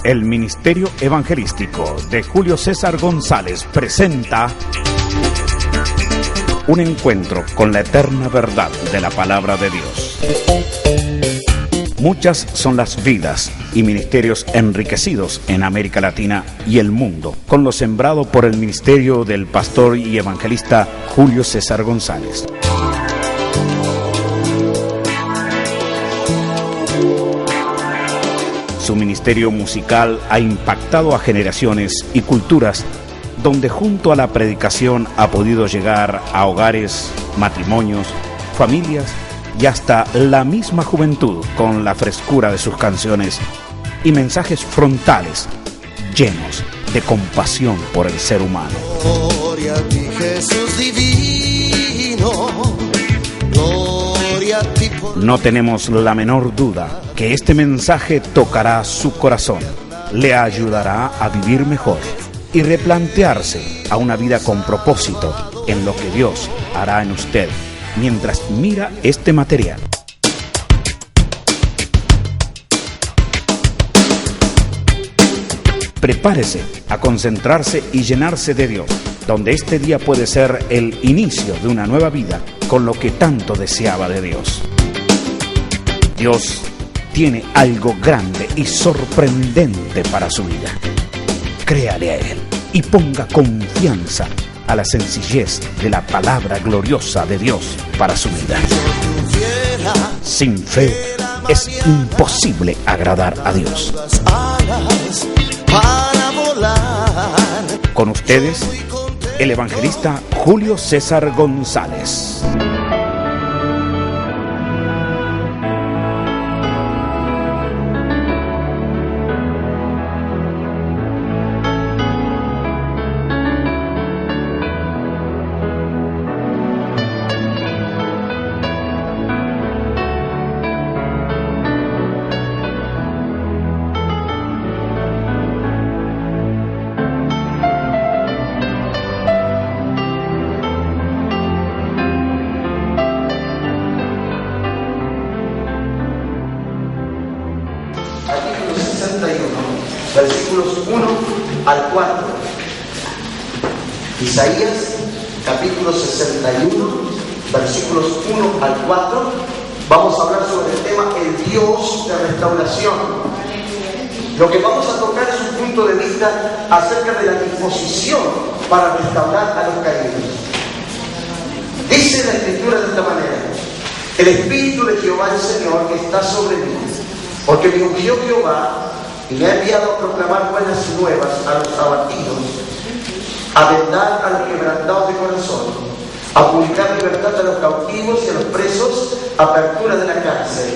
El Ministerio Evangelístico de Julio César González presenta un encuentro con la eterna verdad de la palabra de Dios. Muchas son las vidas y ministerios enriquecidos en América Latina y el mundo con lo sembrado por el ministerio del pastor y evangelista Julio César González. Su ministerio musical ha impactado a generaciones y culturas, donde junto a la predicación ha podido llegar a hogares, matrimonios, familias y hasta la misma juventud con la frescura de sus canciones y mensajes frontales llenos de compasión por el ser humano. Gloria a ti, Jesús divino. Gloria a ti por... No tenemos la menor duda que este mensaje tocará su corazón, le ayudará a vivir mejor y replantearse a una vida con propósito en lo que Dios hará en usted mientras mira este material. Prepárese a concentrarse y llenarse de Dios, donde este día puede ser el inicio de una nueva vida con lo que tanto deseaba de Dios. Dios tiene algo grande y sorprendente para su vida. Créale a Él y ponga confianza a la sencillez de la palabra gloriosa de Dios para su vida. Sin fe es imposible agradar a Dios. Con ustedes, el evangelista Julio César González. Versículos 1 al 4. Isaías, capítulo 61, versículos 1 al 4. Vamos a hablar sobre el tema el Dios de restauración. Lo que vamos a tocar es un punto de vista acerca de la disposición para restaurar a los caídos. Dice la Escritura de esta manera: el Espíritu de Jehová el Señor está sobre mí, porque me ungió Jehová y me ha enviado a proclamar buenas nuevas a los abatidos, a vendar a los quebrantados de corazón, a publicar libertad a los cautivos y a los presos, apertura de la cárcel,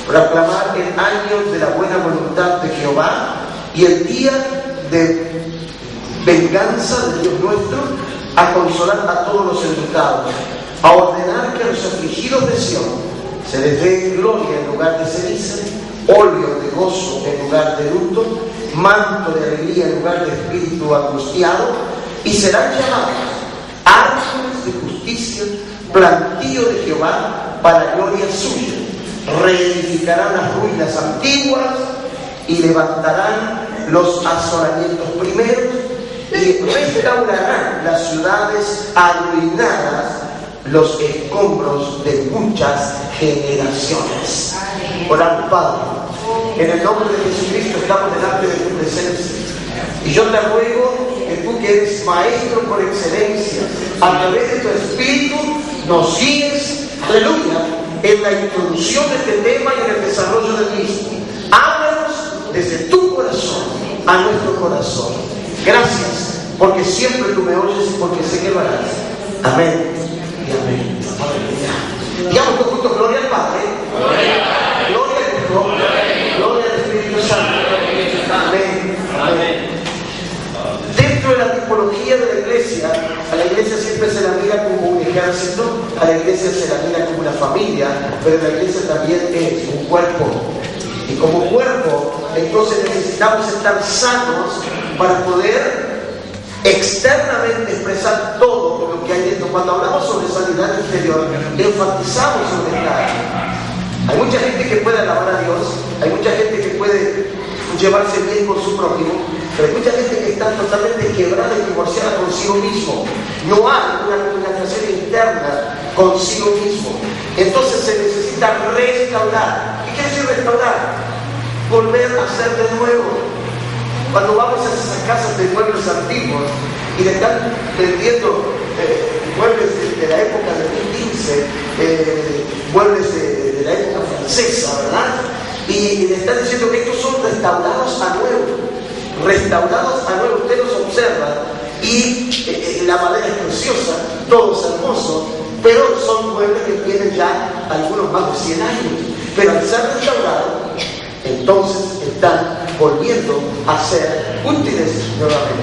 proclamar el año de la buena voluntad de Jehová y el día de venganza de Dios nuestro, a consolar a todos los enlutados, a ordenar que a los afligidos de Sión se les dé gloria en lugar de ceniza, óleo de gozo en lugar de luto, manto de alegría en lugar de espíritu angustiado, y serán llamados árboles de justicia, plantío de Jehová para gloria suya. Reedificarán las ruinas antiguas y levantarán los asolamientos primeros y restaurarán las ciudades arruinadas, los escombros de muchas generaciones. Oramos, Padre, en el nombre de Jesucristo estamos delante de tu presencia y yo te ruego que tú, que eres maestro por excelencia, a través de tu Espíritu nos guíes, aleluya, en la introducción de este tema y en el desarrollo del mismo. Háblanos desde tu corazón a nuestro corazón. Gracias, porque siempre tú me oyes y porque sé que lo harás. Amén y amén. Aleluya. Digamos todos juntos: gloria al Padre, gloria al Hijo, gloria al Espíritu Santo. Amén. Amén. Dentro de la tipología de la iglesia, a la iglesia siempre se la mira como un ejército, a la iglesia se la mira como una familia, pero la iglesia también es un cuerpo. Y como cuerpo, entonces necesitamos estar sanos para poder externamente expresar todo lo que hay dentro. Cuando hablamos sobre sanidad interior, enfatizamos sobre el alma. Hay mucha gente que puede alabar a Dios, hay mucha gente que puede llevarse bien con su prójimo, pero hay mucha gente que está totalmente quebrada y divorciada consigo mismo. No hay una comunicación interna consigo mismo. Entonces se necesita restaurar. ¿Qué quiere decir restaurar? Volver a ser de nuevo. Cuando vamos a esas casas de muebles antiguos y le están vendiendo muebles de la época de Luis XV, muebles de la época francesa, ¿verdad? Y le están diciendo que estos son restaurados a nuevo. Restaurados a nuevo, usted los observa y la madera es preciosa, todo es hermoso, pero son muebles que tienen ya algunos más de 100 años. Pero al ser restaurados, entonces están volviendo a ser útiles nuevamente.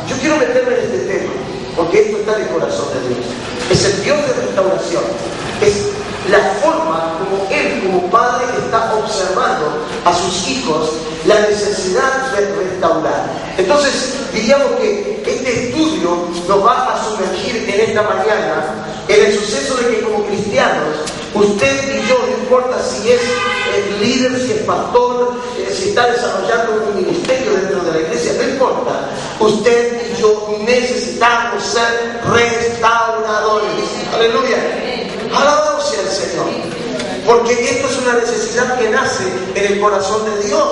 Yo quiero meterme en este tema, porque esto está en el corazón de Dios. Es el Dios de restauración. Es la forma como Él, como Padre, está observando a sus hijos la necesidad de restaurar. Entonces, diríamos que este estudio nos va a sumergir en esta mañana en el suceso de que como cristianos, usted y yo, no importa si es líder, si es pastor, si está desarrollando un ministerio dentro de la iglesia, no importa, usted y yo necesitamos ser restauradores. Aleluya. Alabado sea el Señor. Porque esto es una necesidad que nace en el corazón de Dios.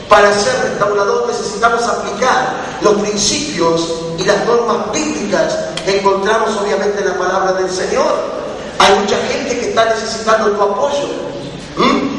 Para ser restaurador necesitamos aplicar los principios y las normas bíblicas que encontramos obviamente en la palabra del Señor. Hay mucha gente que está necesitando tu apoyo.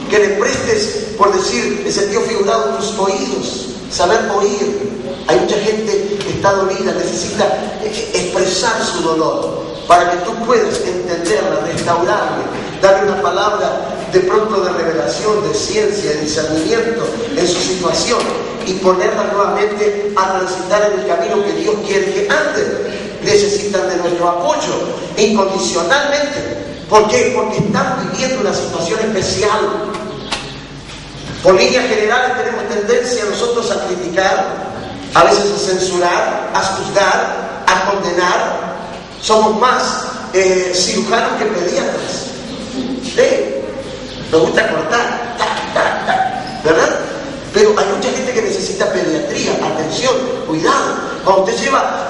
Que le prestes, por decir, en sentido figurado, tus oídos, saber oír. Hay mucha gente que está dolida, necesita expresar su dolor para que tú puedas entenderla, restaurarle, darle una palabra de pronto de revelación, de ciencia, de discernimiento en su situación y ponerla nuevamente a transitar en el camino que Dios quiere que ande. Necesitan de nuestro apoyo incondicionalmente. ¿Por qué? Porque están viviendo una situación especial. Por líneas generales tenemos tendencia nosotros a criticar, a veces a censurar, a juzgar, a condenar. Somos más cirujanos que pediatras. ¿Sí? Nos gusta cortar, ¿verdad? Pero hay mucha gente que necesita pediatría, atención, cuidado. Cuando usted lleva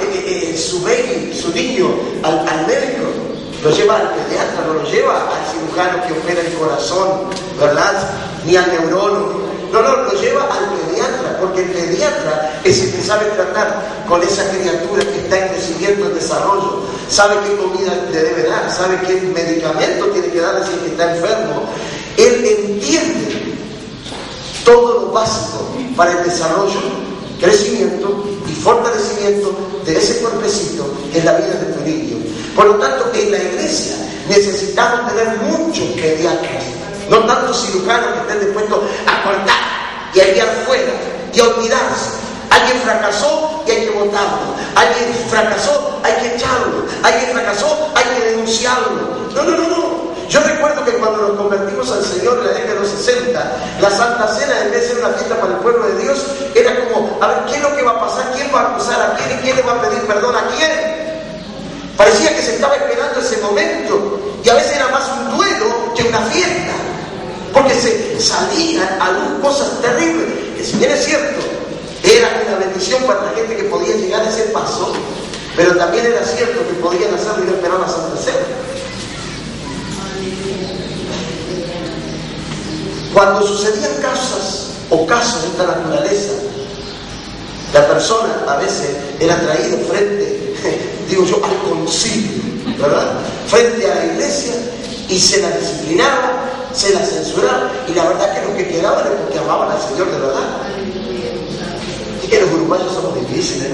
su baby, su niño al médico, lo lleva al pediatra, no lo lleva al cirujano que opera el corazón, ¿verdad? Ni al neurólogo. No, lo lleva al pediatra, porque el pediatra es el que sabe tratar con esa criatura que está en crecimiento, en desarrollo, sabe qué comida le debe dar, sabe qué medicamento tiene que darle si es que está enfermo. Él entiende todo lo básico para el desarrollo, crecimiento y fortalecimiento de ese cuerpecito que es la vida de tu niño. Por lo tanto, en la iglesia necesitamos tener muchos pediatras, no tantos cirujanos que estén dispuestos a cortar y a enviar fuera y a olvidarse. Alguien fracasó y hay que votarlo. Alguien fracasó, hay que echarlo. Alguien fracasó, hay que denunciarlo. No. Yo recuerdo que cuando nos convertimos al Señor en la década de los 60, la Santa Cena, en vez de ser una fiesta para el pueblo de Dios, era como, a ver, ¿qué es lo que va a pasar? ¿Quién va a acusar a quién? ¿Y quién le va a pedir perdón a quién? Parecía que se estaba esperando ese momento, y a veces era más un duelo que una fiesta, porque se salían a luz cosas terribles, que si bien es cierto, era una bendición para la gente que podía llegar a ese paso, pero también era cierto que podían hacerlo y no esperar la Santa Cena. Cuando sucedían casos de esta naturaleza, la persona a veces era traída frente, digo yo, al concilio, ¿verdad? Frente a la iglesia, y se la disciplinaba, se la censuraba, y la verdad que los que quedaban era porque amaban al Señor de verdad. Y que los uruguayos somos difíciles.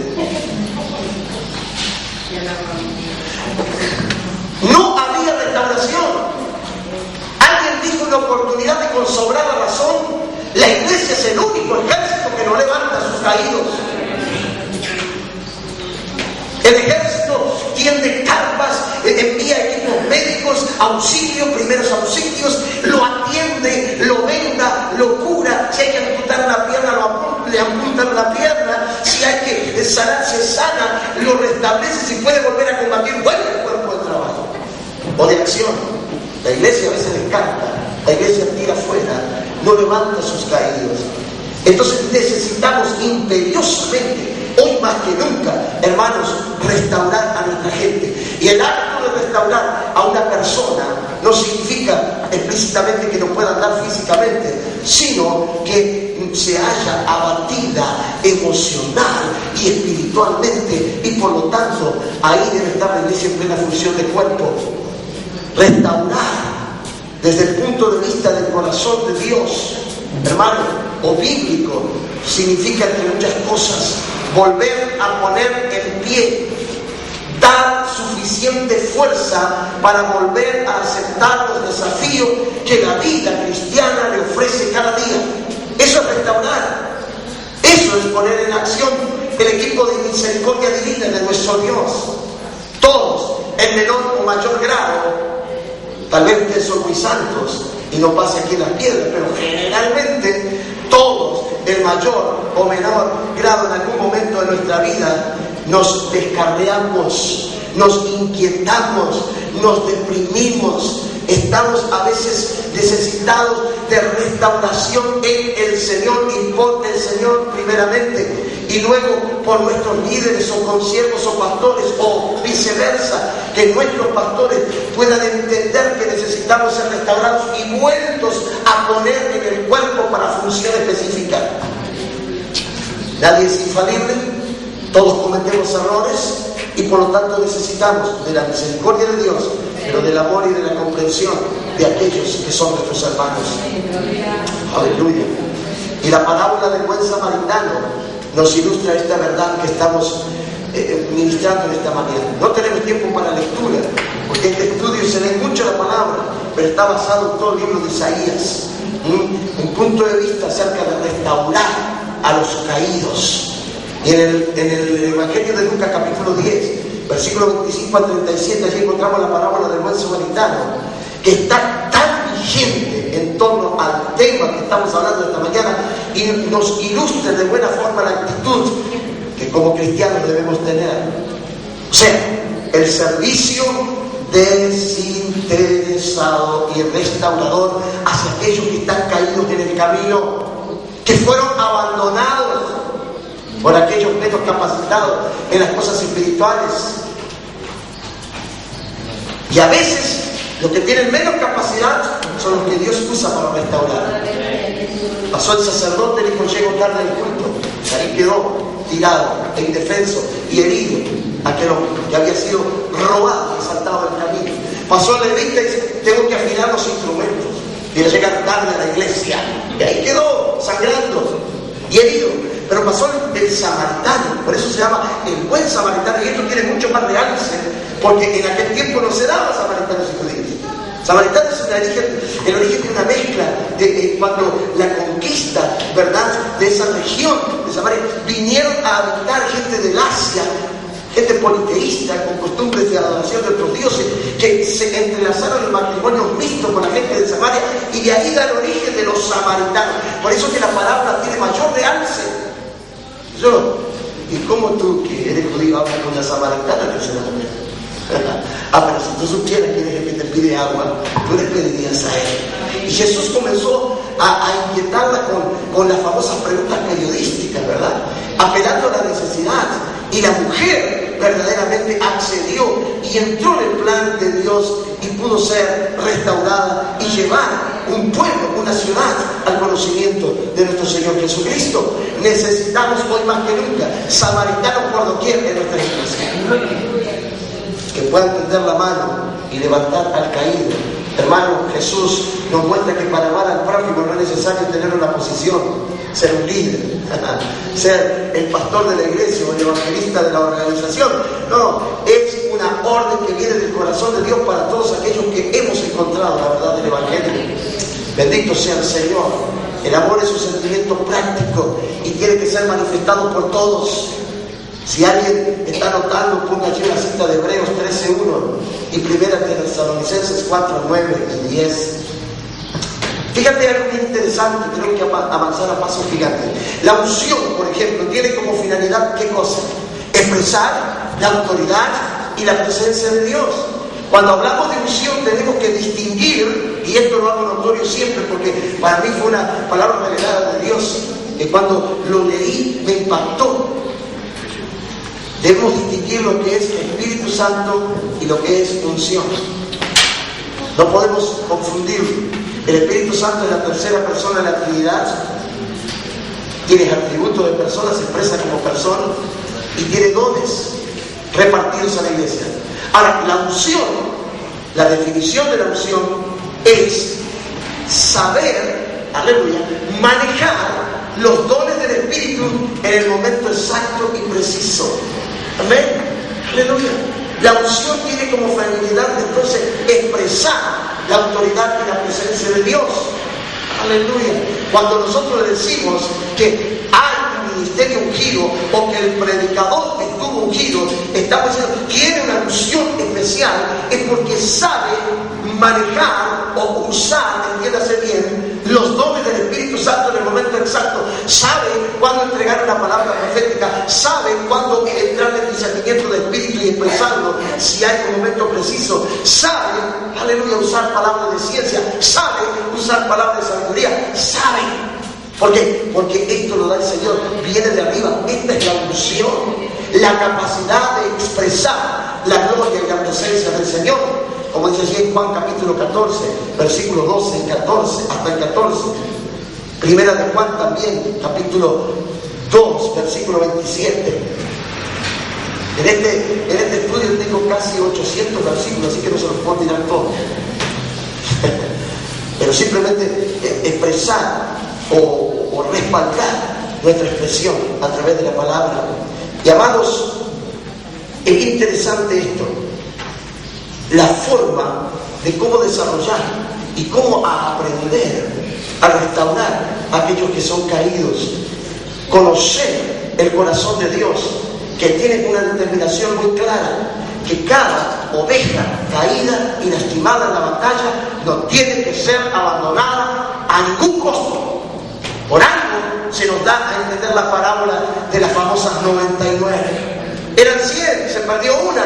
No había restauración. Alguien dijo una oportunidad de con sobrada razón, la iglesia es el único ejército que no levanta a sus caídos. El ejército tiende carpas, envía equipos médicos, auxilios, primeros auxilios, lo atiende, lo venda, lo cura. Si hay que amputar una pierna, le amputan la pierna. Si hay que sanar, se sana, lo restablece. Si puede volver a combatir, vuelve al cuerpo de trabajo o de acción. La iglesia a veces le encanta, la iglesia tira fuera, no levanta a sus caídos. Entonces necesitamos imperiosamente, hoy más que nunca, hermanos, restaurar a nuestra gente. Y el acto de restaurar a una persona no significa explícitamente que no pueda andar físicamente, sino que se haya abatida emocional y espiritualmente, y por lo tanto ahí debe estar la iglesia en plena función de cuerpo. Restaurar desde el punto de vista del corazón de Dios, hermano, o bíblico, significa, entre muchas cosas, volver a poner en pie, dar suficiente fuerza para volver a aceptar los desafíos que la vida cristiana le ofrece cada día. Eso es restaurar. Eso es poner en acción el equipo de misericordia divina de nuestro Dios. Todos, en menor o mayor grado. Tal vez ustedes son muy santos y no pase aquí en las piedras, pero generalmente todos, en mayor o menor grado, en algún momento de nuestra vida, nos descarriamos, nos inquietamos, nos deprimimos, estamos a veces necesitados de restauración en el Señor y por el Señor primeramente, y luego por nuestros líderes o consiervos o pastores, o viceversa, que nuestros pastores puedan entender que necesitamos ser restaurados y vueltos a poner en el cuerpo para función específica. Nadie es infalible, todos cometemos errores, y por lo tanto necesitamos de la misericordia de Dios, pero del amor y de la comprensión de aquellos que son nuestros hermanos. Aleluya. Y la parábola del buen samaritano nos ilustra esta verdad que estamos ministrando en esta mañana. No tenemos tiempo para lectura, porque este estudio se lee mucho la palabra, pero está basado en todo el libro de Isaías, un punto de vista acerca de restaurar a los caídos. Y en el Evangelio de Lucas capítulo 10, versículo 25 al 37, allí encontramos la parábola del buen samaritano, que está tan vigente en torno al tema que estamos hablando esta mañana, y nos ilustra de buena forma la actitud que como cristianos debemos tener. O sea, el servicio desinteresado y restaurador hacia aquellos que están caídos en el camino, que fueron abandonados por aquellos menos capacitados en las cosas espirituales. Y a veces los que tienen menos capacidad son los que Dios usa para restaurar. Pasó el sacerdote, el hijo llegó tarde al culto, ahí quedó tirado e indefenso y herido aquel hombre que había sido robado y saltado del camino. Pasó el levita y dice: tengo que afinar los instrumentos, y llegar tarde a la iglesia, y ahí quedó sangrando y herido. Pero pasó el samaritano, por eso se llama el buen samaritano, y esto tiene mucho más realce, porque en aquel tiempo no se daban samaritanos y judíos. Samaritano es el origen de una mezcla de cuando la conquista, ¿verdad?, de esa región de Samaria, vinieron a habitar gente del Asia, gente politeísta, con costumbres de adoración de otros dioses, que se entrelazaron en matrimonios mixtos con la gente de Samaria, y de ahí da el origen de los samaritanos. Por eso que la palabra tiene mayor realce. ¿Y cómo tú, que eres judío, hablas con la samaritana que se la mujer? Pero si tú supieras quién es el que te pide agua, tú le pedirías a él. Y Jesús comenzó a inquietarla con las famosas preguntas periodísticas, ¿verdad?, apelando a la necesidad. Y la mujer verdaderamente accedió y entró en el plan de Dios, y pudo ser restaurada y llevar un pueblo, una ciudad, al conocimiento de nuestro Señor Jesucristo. Necesitamos hoy más que nunca samaritanos por doquier en nuestra iglesia, que puedan tender la mano y levantar al caído. Hermano, Jesús nos muestra que para amar al prójimo no es necesario tener una posición, ser un líder, ser el pastor de la iglesia o el evangelista de la organización. No, es una orden que viene del corazón de Dios para todos aquellos que hemos encontrado la verdad del Evangelio. Bendito sea el Señor. El amor es un sentimiento práctico y tiene que ser manifestado por todos. Si alguien está anotando, ponga allí una cita de Hebreos 13:1 y 1 Tesalonicenses 4:9 y 10. Fíjate algo muy interesante, tenemos que avanzar a pasos gigantes. La unción, por ejemplo, tiene como finalidad, ¿qué cosa? Expresar la autoridad y la presencia de Dios. Cuando hablamos de unción tenemos que distinguir, y esto lo hago notorio siempre porque para mí fue una palabra revelada de Dios, que cuando lo leí me impactó. Debemos distinguir lo que es Espíritu Santo y lo que es unción. No podemos confundirlo. El Espíritu Santo es la tercera persona de la Trinidad. Tiene atributos de persona, se expresa como persona y tiene dones repartidos a la iglesia. Ahora, la unción, la definición de la unción es saber, aleluya, manejar los dones del Espíritu en el momento exacto y preciso. Amén, aleluya. La unción tiene como finalidad entonces expresar la autoridad y la presencia de Dios. Aleluya. Cuando nosotros decimos que hay un ministerio ungido o que el predicador estuvo ungido, estamos diciendo que tiene una unción especial, es porque sabe manejar o usar, entiéndase bien, los dones del Espíritu Santo en el momento exacto. Sabe cuándo entregar una palabra profética, sabe cuándo entrar en el discernimiento del Espíritu y expresarlo si hay un momento preciso, sabe, aleluya, usar palabras de ciencia, sabe usar palabras de sabiduría, sabe. ¿Por qué? Porque esto lo da el Señor, viene de arriba. Esta es la unción, la capacidad de expresar la gloria y la presencia del Señor. Como dice allí en Juan capítulo 14, versículo 12 y 14, hasta el 14. Primera de Juan también, capítulo 2, versículo 27. En este estudio tengo casi 800 versículos, así que no se los puedo tirar todos. Pero simplemente expresar o respaldar nuestra expresión a través de la palabra. Y amados, es interesante esto, la forma de cómo desarrollar y cómo aprender a restaurar a aquellos que son caídos. Conocer el corazón de Dios, que tiene una determinación muy clara, que cada oveja caída y lastimada en la batalla no tiene que ser abandonada a ningún costo. Por algo se nos da a entender la parábola de las famosas 99. Eran 100, se perdió una,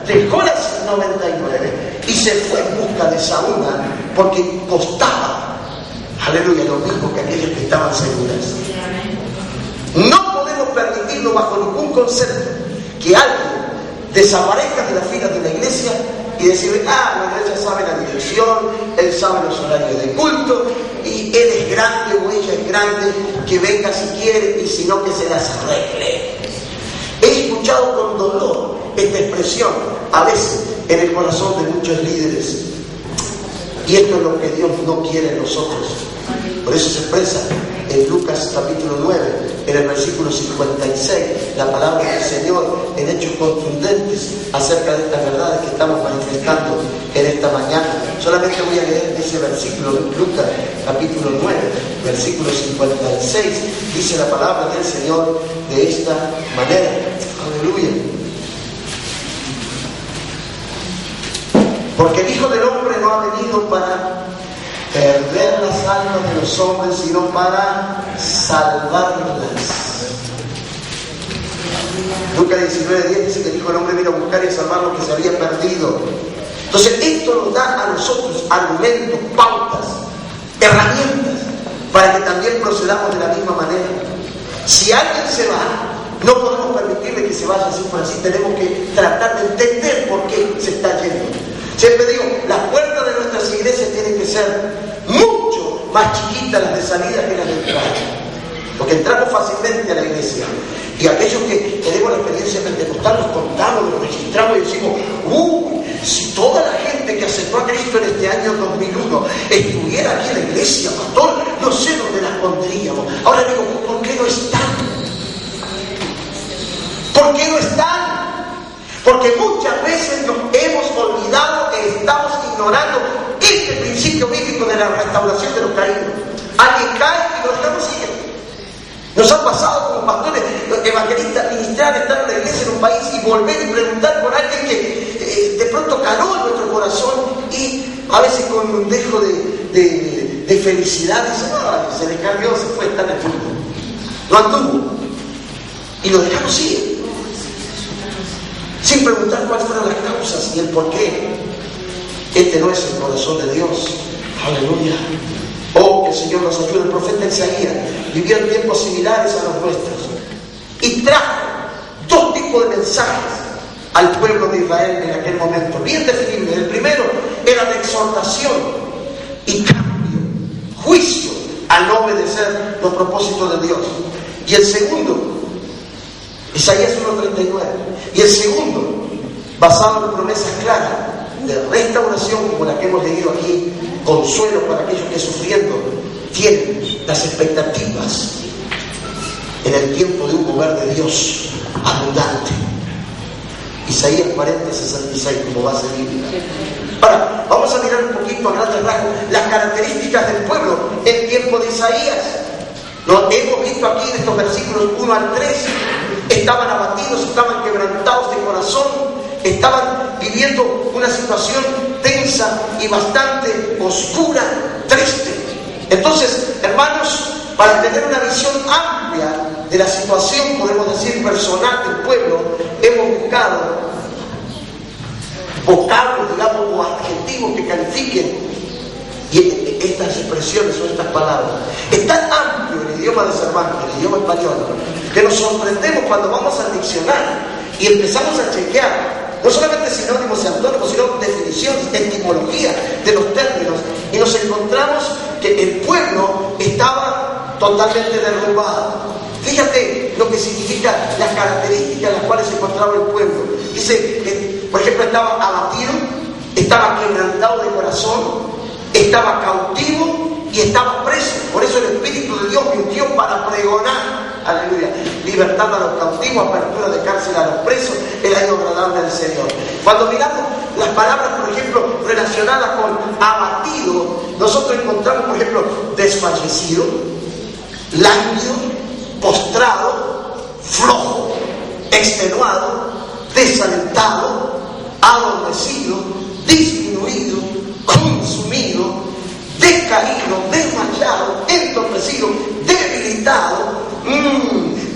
dejó las 99 y se fue en busca de esa una, porque costaba, aleluya, lo mismo que aquellas que estaban seguras. No podemos permitirlo bajo ningún concepto que alguien desaparezca de las filas de la iglesia y decir, la iglesia sabe la dirección, él sabe los horarios de culto, y él es grande o ella es grande, que venga si quiere y si no que se las arregle. He escuchado con dolor esta expresión a veces en el corazón de muchos líderes, y esto es lo que Dios no quiere en nosotros. Por eso se expresa en Lucas capítulo 9, en el versículo 56, la palabra del Señor en hechos contundentes acerca de estas verdades que estamos manifestando en esta mañana. Solamente voy a leer ese versículo de Lucas capítulo 9, versículo 56. Dice la palabra del Señor de esta manera. Aleluya. Porque el Hijo del Hombre no ha venido para perder las almas de los hombres, sino para salvarlas. Lucas 19:10 dice que el Hijo del Hombre vino a buscar y a salvar lo que se había perdido. Entonces esto nos da a nosotros argumentos, pautas, herramientas para que también procedamos de la misma manera. Si alguien se va, no podemos permitirle que se vaya así por así. Tenemos que tratar de entender por qué se está yendo. Siempre digo, las puertas de nuestras iglesias tienen que ser mucho más chiquitas las de salida que las de entrada. Porque entramos fácilmente a la iglesia. Y aquellos que tenemos la experiencia pentecostal nos contamos, nos registramos y decimos, si toda la gente que aceptó a Cristo en este año 2001 estuviera aquí en la iglesia, pastor, no sé dónde las pondríamos. Ahora digo, ¿por qué no están? ¿Por qué no están? Porque muchas veces nos hemos olvidado e estamos ignorando este principio bíblico de la restauración de los caídos. Alguien cae y lo dejamos ir. Nos ha pasado como pastores, evangelistas, ministrar, estar en la iglesia en un país y volver y preguntar por alguien que de pronto caló en nuestro corazón y a veces con un dejo de felicidad dice, se le cambió, se fue, está en el mundo. No anduvo. Y lo dejamos ir. Sin preguntar cuáles fueron las causas y el por qué. Este no es el corazón de Dios. Aleluya. Oh, que el Señor nos ayude. El profeta Isaías vivió en tiempos similares a los nuestros y trajo dos tipos de mensajes al pueblo de Israel en aquel momento, bien definibles. El primero era de exhortación y cambio, juicio al no obedecer los propósitos de Dios. Y el segundo, Isaías 1:39, y el segundo, basado en promesas claras de restauración como la que hemos leído aquí, consuelo para aquellos que sufriendo tienen las expectativas en el tiempo de un mover de Dios abundante. Isaías 40:66 como base bíblica. Ahora, vamos a mirar un poquito a grandes rasgos las características del pueblo en tiempo de Isaías. Lo hemos visto aquí en estos versículos 1 al 3. Estaban abatidos, estaban quebrantados de corazón, estaban viviendo una situación tensa y bastante oscura, triste. Entonces, hermanos, para tener una visión amplia de la situación, podemos decir, personal del pueblo, hemos buscado vocablos, digamos, o adjetivos que califiquen estas expresiones o estas palabras. Es tan amplio el idioma de Cervantes, el idioma español, que nos sorprendemos cuando vamos al diccionario y empezamos a chequear no solamente sinónimos y antónimos, sino definiciones, etimología de los términos, y nos encontramos que el pueblo estaba totalmente derrumbado. Fíjate lo que significa las características en las cuales se encontraba el pueblo. Dice, por ejemplo, estaba abatido, estaba quebrantado de corazón, estaba cautivo y estaba preso. Por eso el Espíritu de Dios mintió para pregonar, aleluya, libertad a los cautivos, apertura de cárcel a los presos, el año agradable del Señor. Cuando miramos las palabras, por ejemplo, relacionadas con abatido, nosotros encontramos, por ejemplo, desfallecido, lánguido, postrado, flojo, extenuado, desalentado, adormecido, disminuido, consumido, decaído, desmayado, entorpecido, debilitado,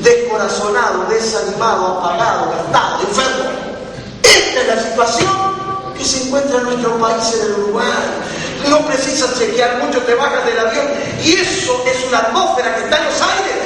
descorazonado, desanimado, apagado, gastado, enfermo. Esta es la situación que se encuentra en nuestro país, en el Uruguay. No precisas chequear mucho, te bajas del avión y eso es una atmósfera que está en los aires.